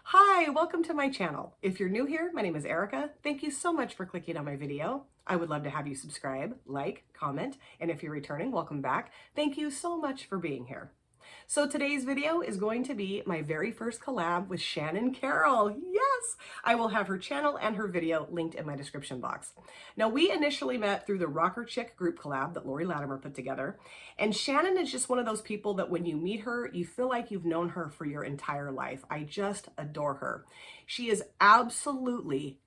Hi, welcome to my channel. If you're new here, my name is Erica. Thank you so much for clicking on my video. I would love to have you subscribe, like, comment, and if you're returning, welcome back. Thank you so much for being here. So today's video is going to be my very first collab with Shannon Carroll. Yes, I will have her channel and her video linked in my description box. Now, we initially met through the Rocker Chick group collab that Lori Latimer put together. And Shannon is just one of those people that when you meet her, you feel like you've known her for your entire life. I just adore her. She is absolutely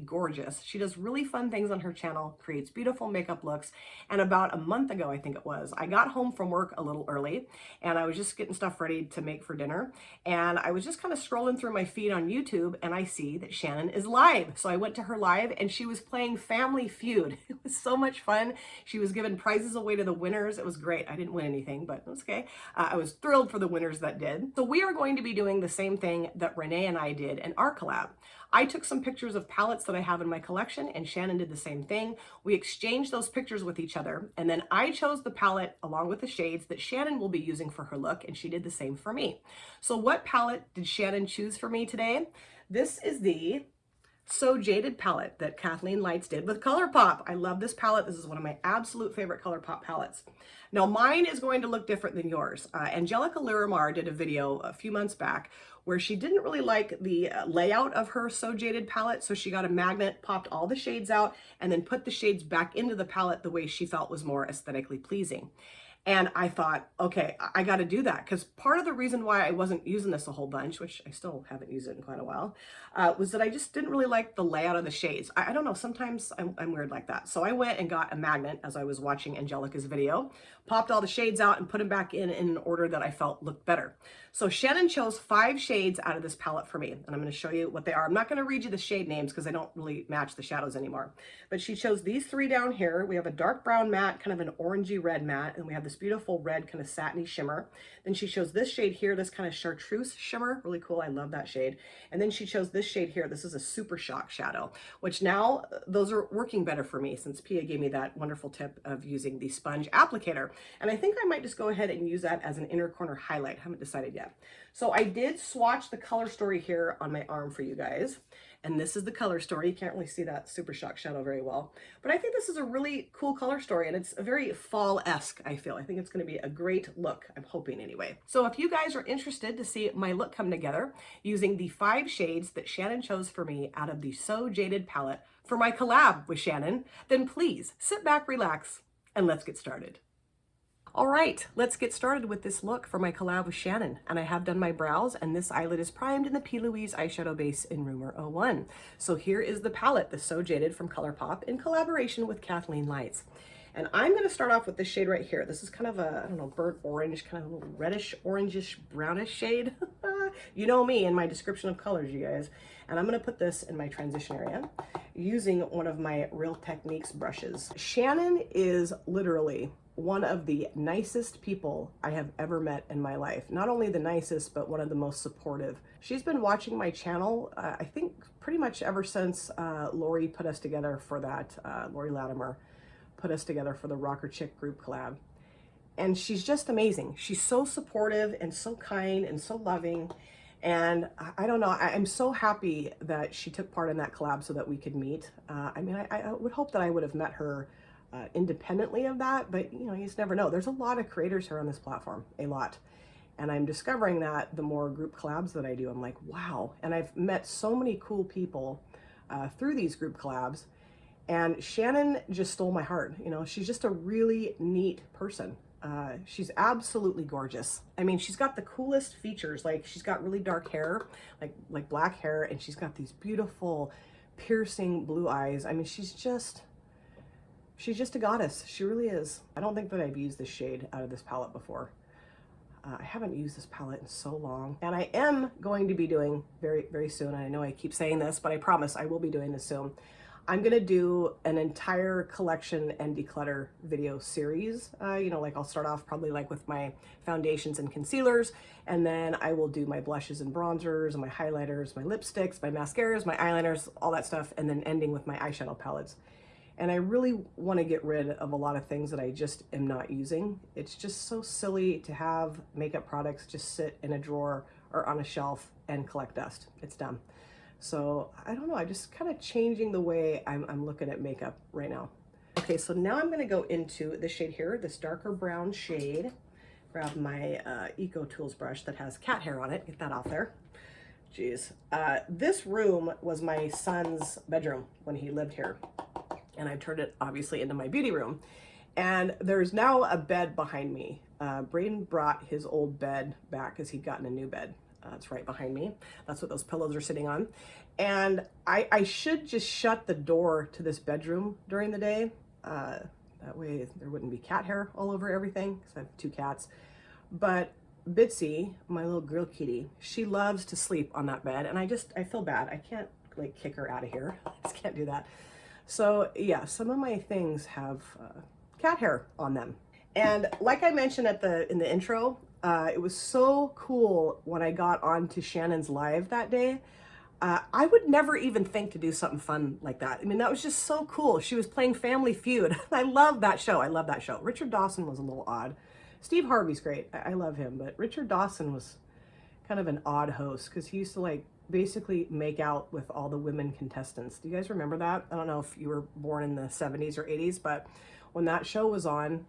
gorgeous. She does really fun things on her channel, creates beautiful makeup looks, and about a month ago, I think it was, I got home from work a little early and I was just getting stuff ready to make for dinner, and I was just kind of scrolling through my feed on YouTube and I see that Shannon is live. So I went to her live and she was playing Family Feud. It was so much fun. She was giving prizes away to the winners. It was great. I didn't win anything, but it was okay. I was thrilled for the winners that did. So we are going to be doing the same thing that Renee and I did in our collab. I took some pictures of palettes that I have in my collection and Shannon did the same thing. We exchanged those pictures with each other, and then I chose the palette along with the shades that Shannon will be using for her look, and she did the same for me. So what palette did Shannon choose for me today? This is the So Jaded palette that Kathleen Lights did with Colourpop. I love this palette. This is one of my absolute favorite Colourpop palettes. Now mine is going to look different than yours. Angelica Liramar did a video a few months back where she didn't really like the layout of her So Jaded palette, so she got a magnet, popped all the shades out, and then put the shades back into the palette the way she felt was more aesthetically pleasing. And I thought, okay, I got to do that, because part of the reason why I wasn't using this a whole bunch, which I still haven't used it in quite a while, was that I just didn't really like the layout of the shades. I don't know, sometimes I'm weird like that. So I went and got a magnet as I was watching Angelica's video, popped all the shades out and put them back in an order that I felt looked better. So Shannon chose 5 shades out of this palette for me, and I'm going to show you what they are. I'm not going to read you the shade names because they don't really match the shadows anymore. But she chose these 3 down here. We have a dark brown matte, kind of an orangey red matte, and we have this beautiful red kind of satiny shimmer. Then she chose this shade here, this kind of chartreuse shimmer, really cool. I love that shade. And then she chose this shade here. This is a Super Shock shadow, which now those are working better for me since Pia gave me that wonderful tip of using the sponge applicator. And I think I might just go ahead and use that as an inner corner highlight. I haven't decided yet. So I did swatch the color story here on my arm for you guys. And this is the color story. You can't really see that Super Shock shadow very well. But I think this is a really cool color story, and it's a very fall-esque, I feel. I think it's going to be a great look. I'm hoping anyway. So if you guys are interested to see my look come together using the 5 shades that Shannon chose for me out of the So Jaded palette for my collab with Shannon, then please sit back, relax, and let's get started. All right, let's get started with this look for my collab with Shannon. And I have done my brows, and this eyelid is primed in the P. Louise eyeshadow base in Rumor 01. So here is the palette, the So Jaded from Colourpop in collaboration with Kathleen Lights. And I'm gonna start off with this shade right here. This is kind of a, I don't know, burnt orange, kind of a little reddish, orangish, brownish shade. You know me in my description of colors, you guys. And I'm gonna put this in my transition area using one of my Real Techniques brushes. Shannon is literally one of the nicest people I have ever met in my life. Not only the nicest, but one of the most supportive. She's been watching my channel, I think pretty much ever since Lori put us together for that, Lori Latimer put us together for the Rocker Chick group collab. And she's just amazing. She's so supportive and so kind and so loving. And I don't know, I'm so happy that she took part in that collab so that we could meet. I mean, I would hope that I would have met her independently of that, but you know, you just never know. There's a lot of creators here on this platform, a lot. And I'm discovering that the more group collabs that I do, I'm like, wow. And I've met so many cool people through these group collabs. And Shannon just stole my heart. You know, she's just a really neat person. She's absolutely gorgeous. I mean, she's got the coolest features. Like, she's got really dark hair, like black hair, and she's got these beautiful piercing blue eyes. I mean, she's just a goddess. She really is. I don't think that I've used this shade out of this palette before. I haven't used this palette in so long, and I am going to be doing very, very soon. I know I keep saying this, but I promise I will be doing this soon. I'm gonna do an entire collection and declutter video series. You know, like I'll start off probably like with my foundations and concealers, and then I will do my blushes and bronzers and my highlighters, my lipsticks, my mascaras, my eyeliners, all that stuff, and then ending with my eyeshadow palettes. And I really want to get rid of a lot of things that I just am not using. It's just so silly to have makeup products just sit in a drawer or on a shelf and collect dust. It's dumb. So I don't know, I'm just kind of changing the way I'm looking at makeup right now. Okay, so now I'm gonna go into this shade here, this darker brown shade. Grab my Eco Tools brush that has cat hair on it, get that off there. Jeez. This room was my son's bedroom when he lived here. And I've turned it obviously into my beauty room. And there's now a bed behind me. Braden brought his old bed back because he'd gotten a new bed. It's right behind me. That's what those pillows are sitting on. And I should just shut the door to this bedroom during the day. That way there wouldn't be cat hair all over everything because I have 2 cats. But Bitsy, my little girl kitty, she loves to sleep on that bed. And I feel bad. I can't like kick her out of here. I just can't do that. So yeah, some of my things have cat hair on them. And like I mentioned in the intro, it was so cool when I got on to Shannon's live that day. I would never even think to do something fun like that. I mean, that was just so cool. She was playing Family Feud. I love that show. I love that show. Richard Dawson was a little odd. Steve Harvey's great. I love him. But Richard Dawson was kind of an odd host because he used to like basically make out with all the women contestants. Do you guys remember that? I don't know if you were born in the 70s or 80s, but when that show was on,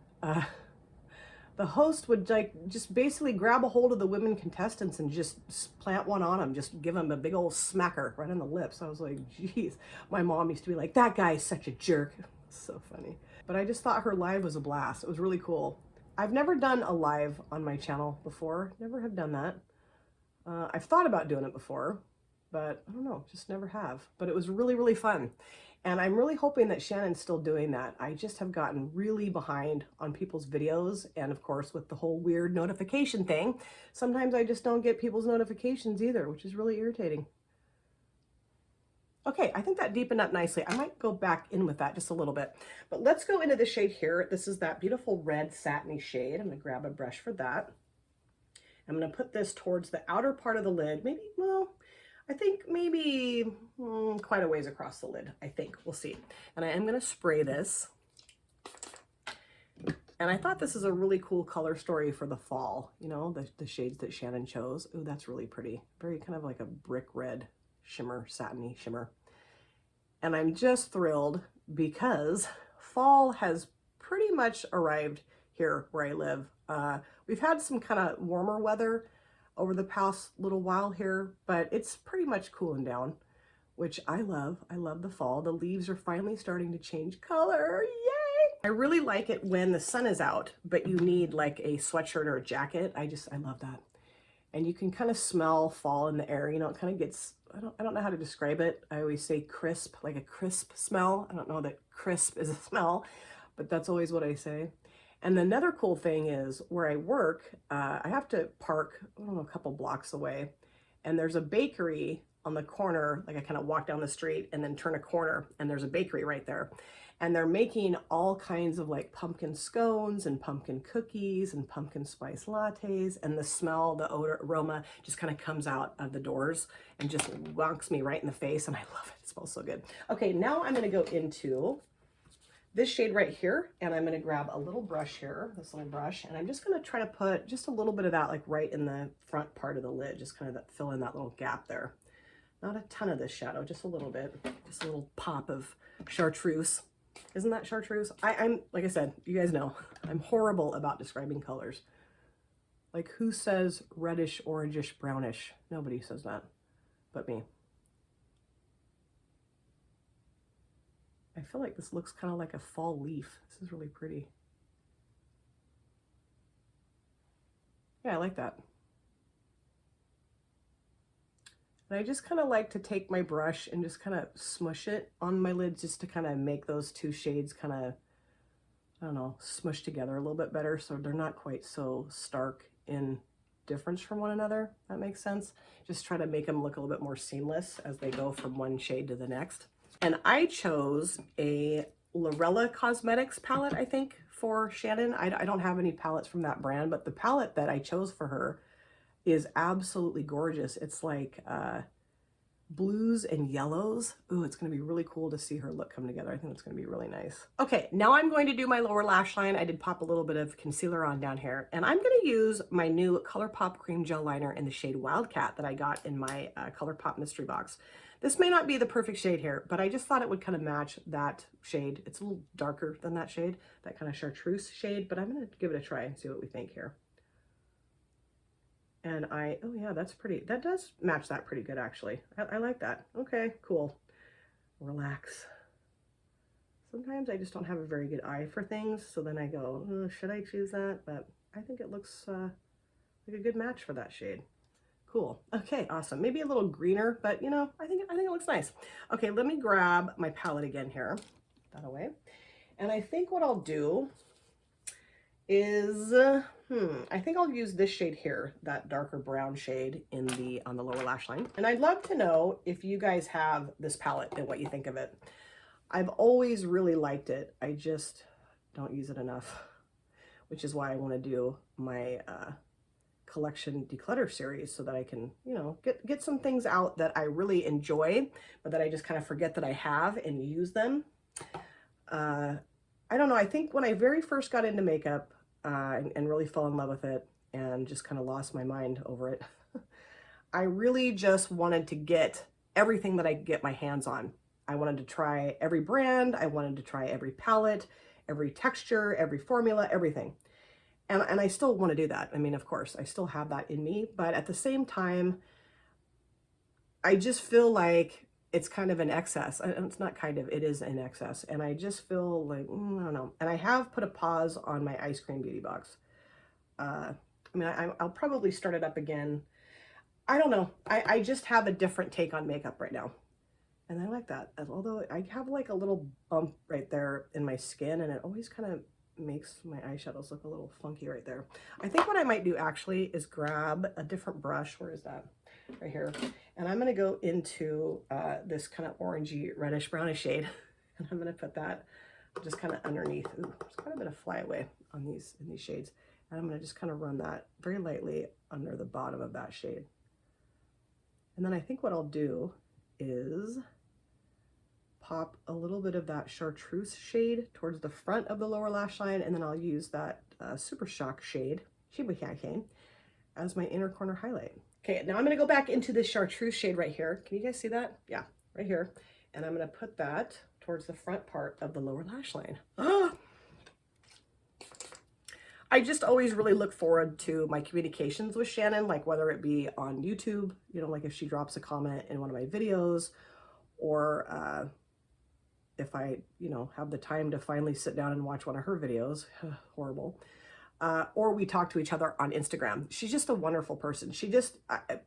the host would like just basically grab a hold of the women contestants and just plant one on them, just give them a big old smacker right on the lips. I was like, geez, my mom used to be like, that guy is such a jerk. So funny. But I just thought her live was a blast. It was really cool. I've never done a live on my channel before. Never have done that. I've thought about doing it before, but I don't know, just never have. But it was really, really fun. And I'm really hoping that Shannon's still doing that. I just have gotten really behind on people's videos. And of course, with the whole weird notification thing, sometimes I just don't get people's notifications either, which is really irritating. Okay, I think that deepened up nicely. I might go back in with that just a little bit. But let's go into the shade here. This is that beautiful red satiny shade. I'm gonna grab a brush for that. I'm gonna put this towards the outer part of the lid. Maybe, well, I think maybe quite a ways across the lid, I think. We'll see. And I am going to spray this. And I thought this is a really cool color story for the fall. You know, the shades that Shannon chose. Ooh, that's really pretty. Very kind of like a brick red shimmer, satiny shimmer. And I'm just thrilled because fall has pretty much arrived here where I live. We've had some kind of warmer weather over the past little while here, but it's pretty much cooling down, which I love. I love the fall. The leaves are finally starting to change color. Yay! I really like it when the sun is out, but you need like a sweatshirt or a jacket. I love that. And you can kind of smell fall in the air. You know, it kind of gets, I don't know how to describe it. I always say crisp, like a crisp smell. I don't know that crisp is a smell, but that's always what I say. And another cool thing is where I work, I have to park, I don't know, a couple blocks away, and there's a bakery on the corner. Like I kind of walk down the street and then turn a corner and there's a bakery right there. And they're making all kinds of like pumpkin scones and pumpkin cookies and pumpkin spice lattes. And the smell, the odor, aroma just kind of comes out of the doors and just wonks me right in the face. And I love it. It smells so good. Okay, now I'm going to go into this shade right here, and I'm going to grab a little brush here, this little brush, and I'm just going to try to put just a little bit of that like right in the front part of the lid, just kind of fill in that little gap there. Not a ton of this shadow, just a little bit, just a little pop of chartreuse. Isn't that chartreuse? I'm like I said, you guys know, I'm horrible about describing colors. Like who says reddish, orangish, brownish? Nobody says that but me. I feel like this looks kind of like a fall leaf. This is really pretty. Yeah, I like that. And I just kind of like to take my brush and just kind of smush it on my lids just to kind of make those two shades kind of, I don't know, smush together a little bit better so they're not quite so stark in difference from one another. That makes sense. Just try to make them look a little bit more seamless as they go from one shade to the next. And I chose a Lorella Cosmetics palette, I think, for Shannon. I don't have any palettes from that brand, but the palette that I chose for her is absolutely gorgeous. It's like blues and yellows. Ooh, it's going to be really cool to see her look come together. I think it's going to be really nice. Okay, now I'm going to do my lower lash line. I did pop a little bit of concealer on down here, and I'm going to use my new Colourpop cream gel liner in the shade Wildcat that I got in my Colourpop mystery box. This may not be the perfect shade here, but I just thought it would kind of match that shade. It's a little darker than that shade, that kind of chartreuse shade, but I'm going to give it a try and see what we think here. And oh yeah, that's pretty, that does match that pretty good actually. I like that. Okay, cool. Relax. Sometimes I just don't have a very good eye for things, so then I go, oh, should I choose that? But I think it looks like a good match for that shade. Cool. Okay, awesome. Maybe a little greener, but you know, I think it looks nice. Okay, let me grab my palette again here. Put that away. And I think what I'll do is I think I'll use this shade here, that darker brown shade on the lower lash line. And I'd love to know if you guys have this palette and what you think of it. I've always really liked it. I just don't use it enough, which is why I want to do my collection declutter series so that I can, you know, get some things out that I really enjoy, but that I just kind of forget that I have and use them. I don't know. I think when I very first got into makeup, and really fell in love with it and just kind of lost my mind over it, I really just wanted to get everything that I could get my hands on. I wanted to try every brand. I wanted to try every palette, every texture, every formula, everything. And I still want to do that. I mean, of course, I still have that in me, but at the same time, I just feel like it's kind of an excess. It's not kind of, it is in excess. And I just feel like, I don't know. And I have put a pause on my ice cream beauty box. I mean, I'll probably start it up again. I don't know. I just have a different take on makeup right now. And I like that. Although I have like a little bump right there in my skin, and it always kind of makes my eyeshadows look a little funky right there. I think what I might do actually is grab a different brush. Where is that? Right here. And I'm going to go into this kind of orangey reddish brownish shade, and I'm going to put that just kind of underneath. Ooh, there's quite a bit of flyaway on in these shades, and I'm going to just kind of run that very lightly under the bottom of that shade. And then I think what I'll do is pop a little bit of that chartreuse shade towards the front of the lower lash line, and then I'll use that Super Shock shade as my inner corner highlight. Okay, now I'm going to go back into this chartreuse shade right here. Can you guys see that? Yeah, right here. And I'm going to put that towards the front part of the lower lash line. I just always really look forward to my communications with Shannon, like whether it be on YouTube, you know, like if she drops a comment in one of my videos, or if I, you know, have the time to finally sit down and watch one of her videos. Horrible. Or we talk to each other on Instagram. She's just a wonderful person. She just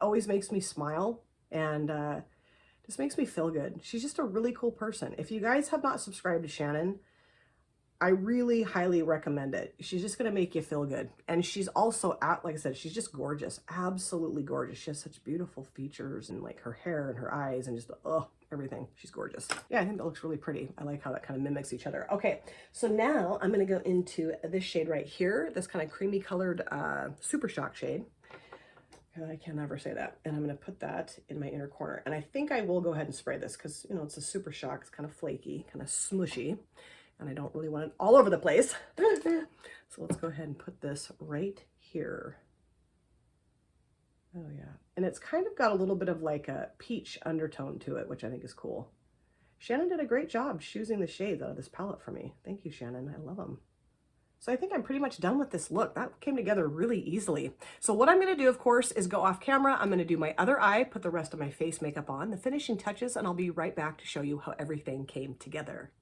always makes me smile and just makes me feel good. She's just a really cool person. If you guys have not subscribed to Shannon, I really highly recommend it. She's just going to make you feel good. And she's also, like I said, she's just gorgeous. Absolutely gorgeous. She has such beautiful features, and like her hair and her eyes and just, everything. She's gorgeous. Yeah, I think that looks really pretty. I like how that kind of mimics each other. Okay, so now I'm going to go into this shade right here, this kind of creamy colored Super Shock shade. I can never say that. And I'm going to put that in my inner corner. And I think I will go ahead and spray this because, you know, it's a Super Shock. It's kind of flaky, kind of smushy, and I don't really want it all over the place. So let's go ahead and put this right here. Oh yeah. And it's kind of got a little bit of like a peach undertone to it, which I think is cool. Shannon did a great job choosing the shades out of this palette for me. Thank you, Shannon. I love them. So I think I'm pretty much done with this look. That came together really easily. So what I'm going to do, of course, is go off camera. I'm going to do my other eye, put the rest of my face makeup on, the finishing touches, and I'll be right back to show you how everything came together.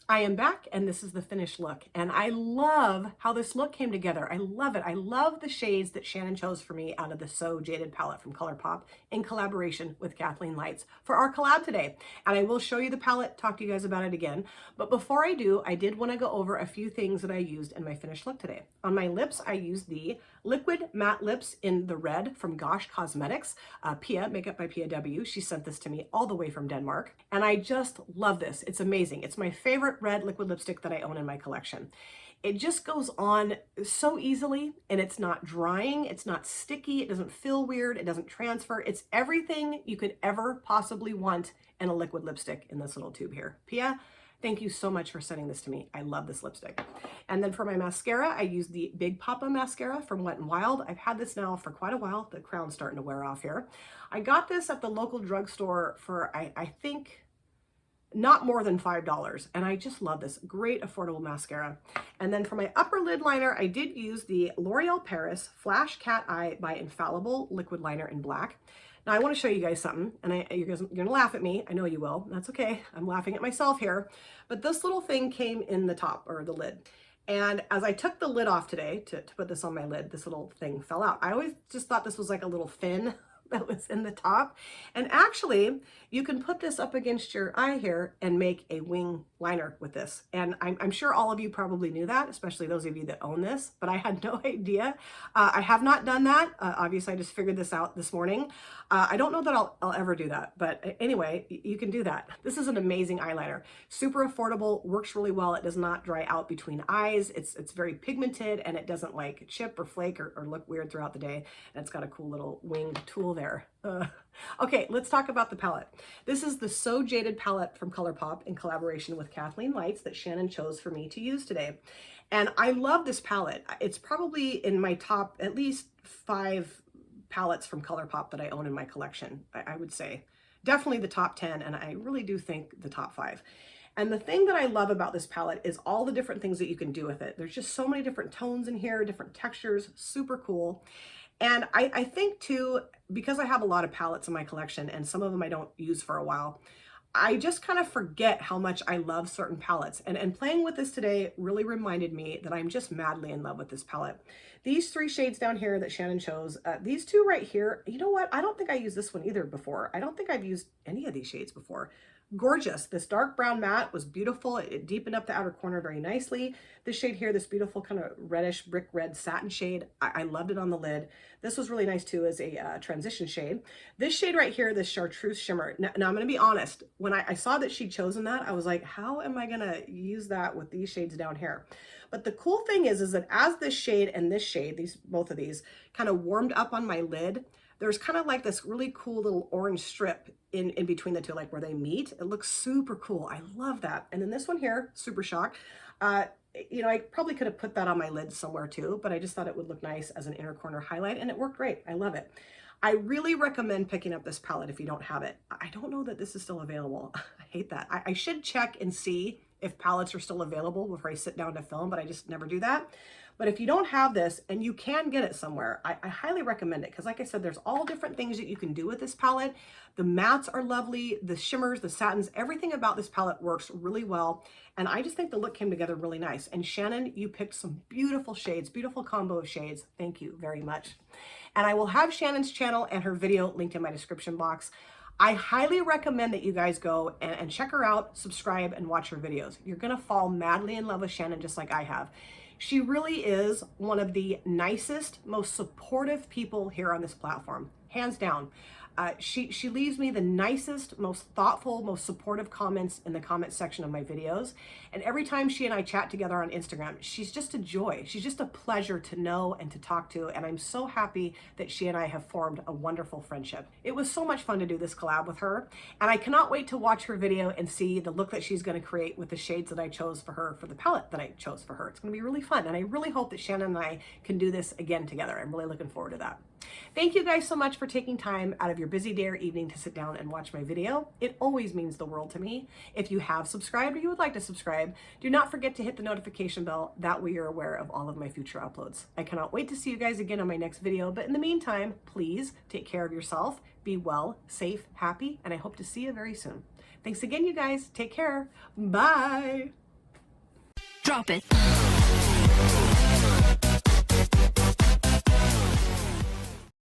I am back, and this is the finished look, and I love how this look came together. I love it. I love the shades that Shannon chose for me out of the So Jaded palette from Colourpop in collaboration with Kathleen Lights for our collab today. And I will show you the palette, talk to you guys about it again. But before I do, I did want to go over a few things that I used in my finished look today. On my lips, I used the Liquid Matte Lips in the red from Gosh Cosmetics, Pia, makeup by Pia W. She sent this to me all the way from Denmark, and I just love this. It's amazing. It's my favorite red liquid lipstick that I own in my collection. It just goes on so easily, and it's not drying, it's not sticky, it doesn't feel weird, it doesn't transfer. It's everything you could ever possibly want in a liquid lipstick in this little tube here. Pia, thank you so much for sending this to me. I love this lipstick. And then for my mascara, I use the Big Papa mascara from Wet n Wild. I've had this now for quite a while. The crown's starting to wear off here. I got this at the local drugstore for, I think, not more than $5. And I just love this great affordable mascara. And then for my upper lid liner, I did use the L'Oreal Paris Flash Cat Eye by Infallible liquid liner in black. Now I want to show you guys something, and you're gonna laugh at me. I know you will. That's okay. I'm laughing at myself here. But this little thing came in the top, or the lid. And as I took the lid off today to put this on my lid, this little thing fell out. I always just thought this was like a little fin that was in the top. And actually, you can put this up against your eye here and make a wing liner with this. And I'm sure all of you probably knew that, especially those of you that own this, but I had no idea. I have not done that. Obviously, I just figured this out this morning. I don't know that I'll ever do that, but anyway, you can do that. This is an amazing eyeliner. Super affordable, works really well. It does not dry out between eyes. It's very pigmented, and it doesn't like chip or flake or look weird throughout the day. And it's got a cool little winged tool there. Okay, let's talk about the palette. This is the So Jaded palette from Colourpop in collaboration with Kathleen Lights that Shannon chose for me to use today. And I love this palette. It's probably in my top at least 5 palettes from Colourpop that I own in my collection, I would say. Definitely the top 10, and I really do think the top 5. And the thing that I love about this palette is all the different things that you can do with it. There's just so many different tones in here, different textures, super cool. And I think too, because I have a lot of palettes in my collection and some of them I don't use for a while, I just kind of forget how much I love certain palettes. And playing with this today really reminded me that I'm just madly in love with this palette. These 3 shades down here that Shannon chose, these 2 right here, you know what? I don't think I used this one either before. I don't think I've used any of these shades before. Gorgeous. This dark brown matte was beautiful. It deepened up the outer corner very nicely. This shade here, this beautiful kind of reddish brick red satin shade, I loved it on the lid. This was really nice too as a transition shade. This shade right here, this chartreuse shimmer. Now I'm going to be honest, when I saw that she'd chosen that, I was like, how am I going to use that with these shades down here? But the cool thing is that as this shade and this shade, both of these kind of warmed up on my lid, there's kind of like this really cool little orange strip in between the two, like where they meet. It looks super cool. I love that. And then this one here, Super Shock. You know, I probably could have put that on my lid somewhere too, but I just thought it would look nice as an inner corner highlight, and it worked great. I love it. I really recommend picking up this palette if you don't have it. I don't know that this is still available. I hate that. I should check and see if palettes are still available before I sit down to film, but I just never do that. But if you don't have this and you can get it somewhere, I highly recommend it, because like I said, there's all different things that you can do with this palette. The mattes are lovely, the shimmers, the satins, everything about this palette works really well. And I just think the look came together really nice. And Shannon, you picked some beautiful shades, beautiful combo of shades. Thank you very much. And I will have Shannon's channel and her video linked in my description box. I highly recommend that you guys go and check her out, subscribe, and watch her videos. You're gonna fall madly in love with Shannon just like I have. She really is one of the nicest, most supportive people here on this platform, hands down. She leaves me the nicest, most thoughtful, most supportive comments in the comment section of my videos. And every time she and I chat together on Instagram, she's just a joy. She's just a pleasure to know and to talk to. And I'm so happy that she and I have formed a wonderful friendship. It was so much fun to do this collab with her. And I cannot wait to watch her video and see the look that she's going to create with the shades that I chose for her, for the palette that I chose for her. It's going to be really fun. And I really hope that Shannon and I can do this again together. I'm really looking forward to that. Thank you guys so much for taking time out of your busy day or evening to sit down and watch my video. It always means the world to me. If you have subscribed or you would like to subscribe, do not forget to hit the notification bell. That way you're aware of all of my future uploads. I cannot wait to see you guys again on my next video. But in the meantime, please take care of yourself, be well, safe, happy, and I hope to see you very soon. Thanks again, you guys. Take care. Bye. Drop it.